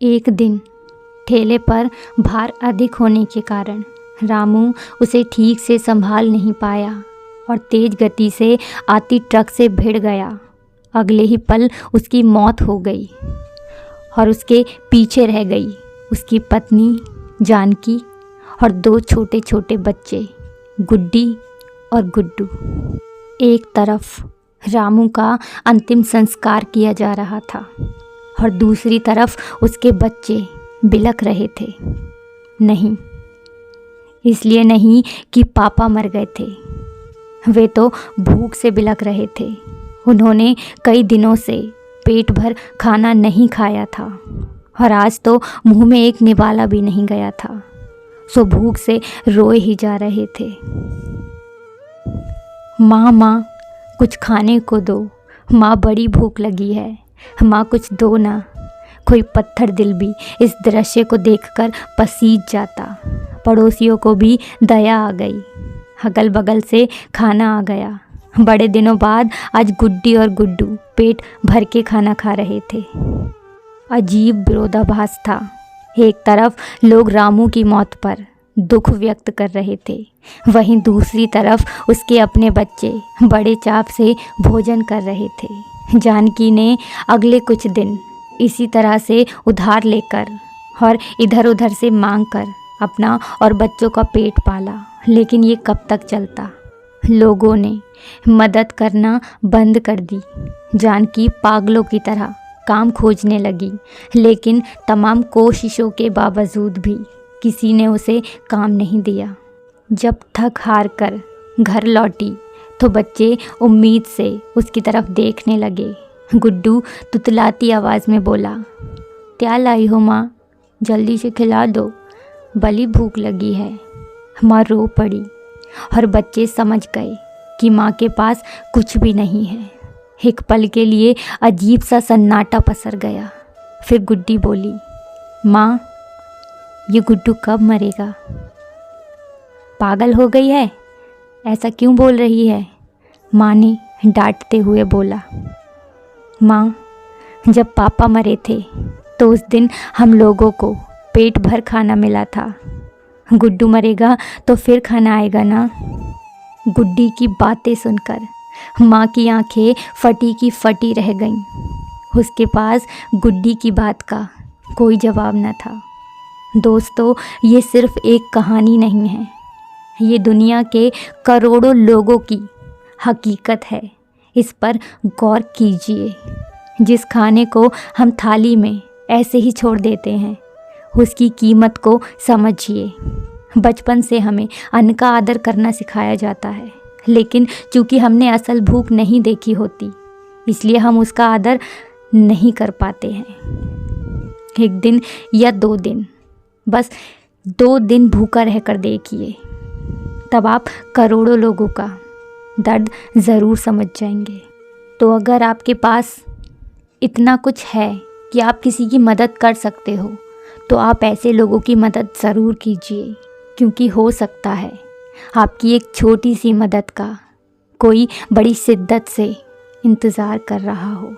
एक दिन ठेले पर भार अधिक होने के कारण रामू उसे ठीक से संभाल नहीं पाया और तेज गति से आती ट्रक से भिड़ गया। अगले ही पल उसकी मौत हो गई और उसके पीछे रह गई उसकी पत्नी जानकी और 2 छोटे छोटे बच्चे गुड्डी और गुड्डू। एक तरफ रामू का अंतिम संस्कार किया जा रहा था और दूसरी तरफ उसके बच्चे बिलख रहे थे। नहीं, इसलिए नहीं कि पापा मर गए थे, वे तो भूख से बिलख रहे थे। उन्होंने कई दिनों से पेट भर खाना नहीं खाया था और आज तो मुंह में एक निवाला भी नहीं गया था, सो भूख से रोए ही जा रहे थे। माँ माँ कुछ खाने को दो, माँ बड़ी भूख लगी है, माँ कुछ दो ना। कोई पत्थर दिल भी इस दृश्य को देखकर पसीज जाता। पड़ोसियों को भी दया आ गई, अगल बगल से खाना आ गया। बड़े दिनों बाद आज गुड्डी और गुड्डू पेट भर के खाना खा रहे थे। अजीब विरोधाभास था। एक तरफ लोग रामू की मौत पर दुख व्यक्त कर रहे थे, वहीं दूसरी तरफ उसके अपने बच्चे बड़े चाव से भोजन कर रहे थे। जानकी ने अगले कुछ दिन इसी तरह से उधार लेकर और इधर उधर से मांग कर अपना और बच्चों का पेट पाला, लेकिन ये कब तक चलता। लोगों ने मदद करना बंद कर दी। जानकी पागलों की तरह काम खोजने लगी, लेकिन तमाम कोशिशों के बावजूद भी किसी ने उसे काम नहीं दिया। जब थक हार कर घर लौटी तो बच्चे उम्मीद से उसकी तरफ देखने लगे। गुड्डू तुतलाती आवाज़ में बोला, क्या लाई हो माँ, जल्दी से खिला दो, बड़ी भूख लगी है। माँ रो पड़ी और बच्चे समझ गए कि माँ के पास कुछ भी नहीं है। एक पल के लिए अजीब सा सन्नाटा पसर गया। फिर गुड्डी बोली, माँ ये गुड्डू कब मरेगा? पागल हो गई है, ऐसा क्यों बोल रही है? माँ ने डांटते हुए बोला, माँ जब पापा मरे थे तो उस दिन हम लोगों को पेट भर खाना मिला था। गुड्डू मरेगा तो फिर खाना आएगा ना। गुड्डी की बातें सुनकर माँ की आंखें फटी की फटी रह गईं। उसके पास गुड्डी की बात का कोई जवाब न था। दोस्तों, ये सिर्फ एक कहानी नहीं है, ये दुनिया के करोड़ों लोगों की हकीकत है। इस पर गौर कीजिए। जिस खाने को हम थाली में ऐसे ही छोड़ देते हैं, उसकी कीमत को समझिए। बचपन से हमें अन्न का आदर करना सिखाया जाता है, लेकिन चूंकि हमने असल भूख नहीं देखी होती, इसलिए हम उसका आदर नहीं कर पाते हैं। 1 दिन या 2 दिन, बस 2 दिन भूखा रहकर देखिए, तब आप करोड़ों लोगों का दर्द ज़रूर समझ जाएंगे। तो अगर आपके पास इतना कुछ है कि आप किसी की मदद कर सकते हो, तो आप ऐसे लोगों की मदद ज़रूर कीजिए, क्योंकि हो सकता है आपकी एक छोटी सी मदद का कोई बड़ी शिद्दत से इंतज़ार कर रहा हो।